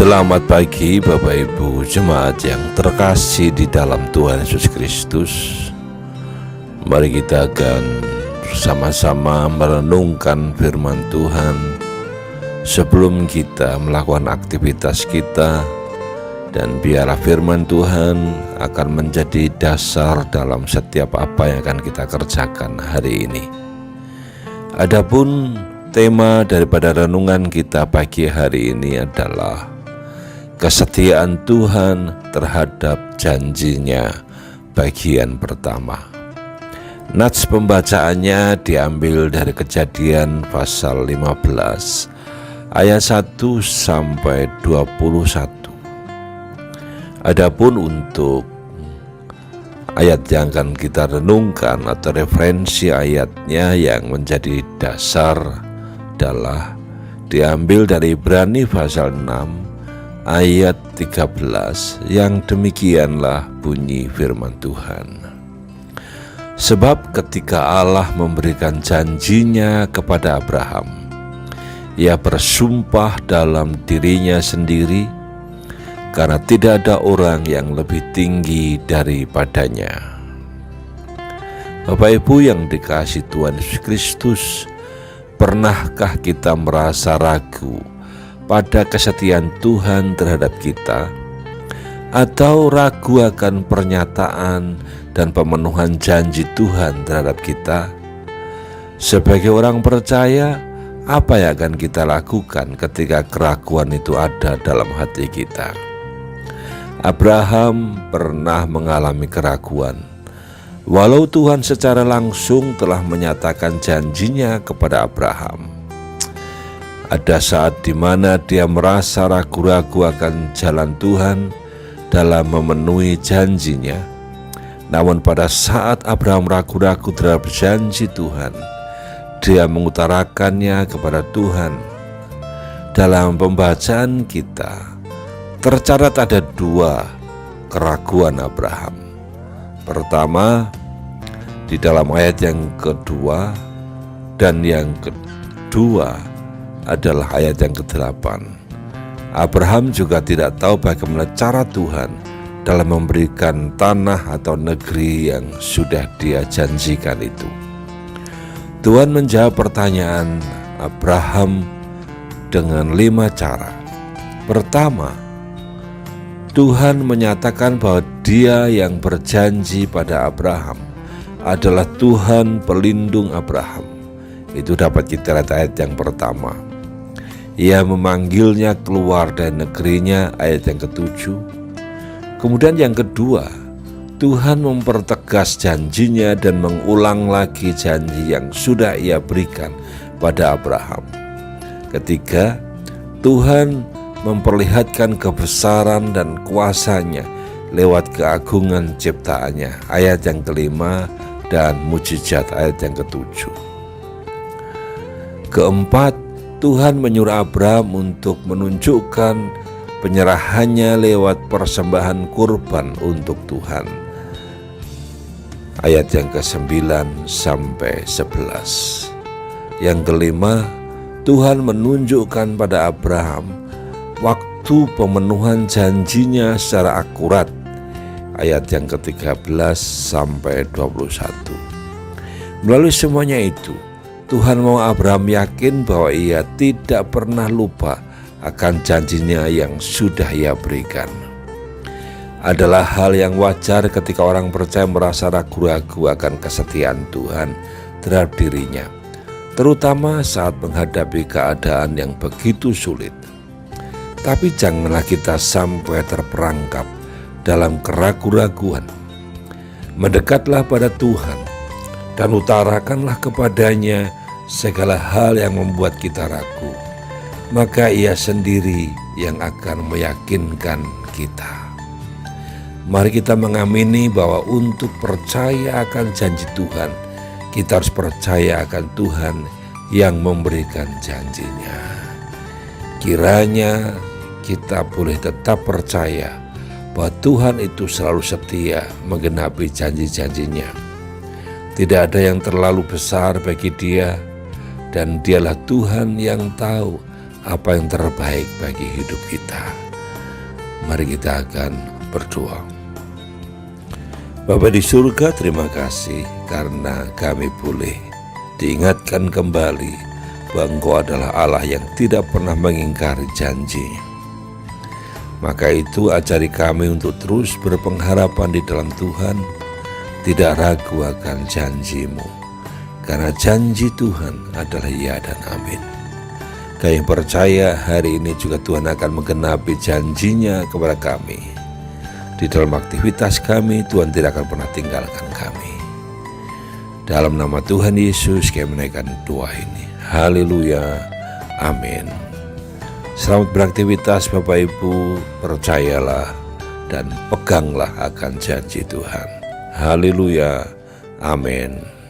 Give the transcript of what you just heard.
Selamat pagi Bapak Ibu Jemaat yang terkasih di dalam Tuhan Yesus Kristus. Mari kita akan bersama-sama merenungkan firman Tuhan sebelum kita melakukan aktivitas kita, dan biarlah firman Tuhan akan menjadi dasar dalam setiap apa yang akan kita kerjakan hari ini. Adapun tema daripada renungan kita pagi hari ini adalah kesetiaan Tuhan terhadap janjinya, bagian pertama. Nats pembacaannya diambil dari Kejadian pasal 15 ayat 1 sampai 21. Adapun untuk ayat yang akan kita renungkan atau referensi ayatnya yang menjadi dasar adalah diambil dari Ibrani pasal 6 ayat 13, yang demikianlah bunyi firman Tuhan. Sebab ketika Allah memberikan janjinya kepada Abraham, ia bersumpah dalam dirinya sendiri, karena tidak ada orang yang lebih tinggi daripadanya. Bapak Ibu yang dikasihi Tuhan Yesus Kristus, pernahkah kita merasa ragu pada kesetiaan Tuhan terhadap kita, atau ragu akan pernyataan dan pemenuhan janji Tuhan terhadap kita? Sebagai orang percaya, apa yang akan kita lakukan ketika keraguan itu ada dalam hati kita? Abraham pernah mengalami keraguan. Walau Tuhan secara langsung telah menyatakan janjinya kepada Abraham, ada saat di mana dia merasa ragu-ragu akan jalan Tuhan dalam memenuhi janjinya. Namun pada saat Abraham ragu-ragu terhadap janji Tuhan, dia mengutarakannya kepada Tuhan. Dalam pembacaan kita tercatat ada dua keraguan Abraham. Pertama, di dalam ayat yang kedua, dan yang kedua adalah ayat yang ke-8. Abraham juga tidak tahu bagaimana cara Tuhan dalam memberikan tanah atau negeri yang sudah dia janjikan itu. Tuhan menjawab pertanyaan Abraham dengan 5 cara. Pertama, Tuhan menyatakan bahwa Dia yang berjanji pada Abraham adalah Tuhan pelindung Abraham. Itu dapat kita lihat ayat yang pertama. Ia memanggilnya keluar dari negerinya, ayat yang ke-7. Kemudian yang kedua, Tuhan mempertegas janjinya dan mengulang lagi janji yang sudah Ia berikan pada Abraham. Ketiga, Tuhan memperlihatkan kebesaran dan kuasanya lewat keagungan ciptaannya, ayat yang ke-5, dan mujizat, ayat yang ke-7. Keempat, Tuhan menyuruh Abraham untuk menunjukkan penyerahannya lewat persembahan kurban untuk Tuhan, ayat yang ke-9 sampai 11. Yang kelima, Tuhan menunjukkan pada Abraham waktu pemenuhan janjinya secara akurat, ayat yang ke-13 sampai 21. Melalui semuanya itu, Tuhan mau Abraham yakin bahwa ia tidak pernah lupa akan janjinya yang sudah Ia berikan. Adalah hal yang wajar ketika orang percaya merasa ragu-ragu akan kesetiaan Tuhan terhadap dirinya, terutama saat menghadapi keadaan yang begitu sulit. Tapi janganlah kita sampai terperangkap dalam keraguan-raguan. Mendekatlah pada Tuhan dan utarakanlah kepadanya segala hal yang membuat kita ragu. Maka Ia sendiri yang akan meyakinkan kita. Mari kita mengamini bahwa untuk percaya akan janji Tuhan, kita harus percaya akan Tuhan yang memberikan janjinya. Kiranya kita boleh tetap percaya bahwa Tuhan itu selalu setia menggenapi janji-janjinya. Tidak ada yang terlalu besar bagi Dia, dan Dialah Tuhan yang tahu apa yang terbaik bagi hidup kita. Mari kita akan berdoa. Bapa di surga, terima kasih karena kami boleh diingatkan kembali bahwa Engkau adalah Allah yang tidak pernah mengingkari janji. Maka itu ajari kami untuk terus berpengharapan di dalam Tuhan, tidak ragu akan janji-Mu, karena janji Tuhan adalah ya dan amin. Kami percaya hari ini juga Tuhan akan menggenapi janji-Nya kepada kami. Di dalam aktivitas kami, Tuhan tidak akan pernah tinggalkan kami. Dalam nama Tuhan Yesus kami menaikkan doa ini. Haleluya, amin. Selamat beraktivitas Bapak Ibu, percayalah dan peganglah akan janji Tuhan. Haleluya, amin.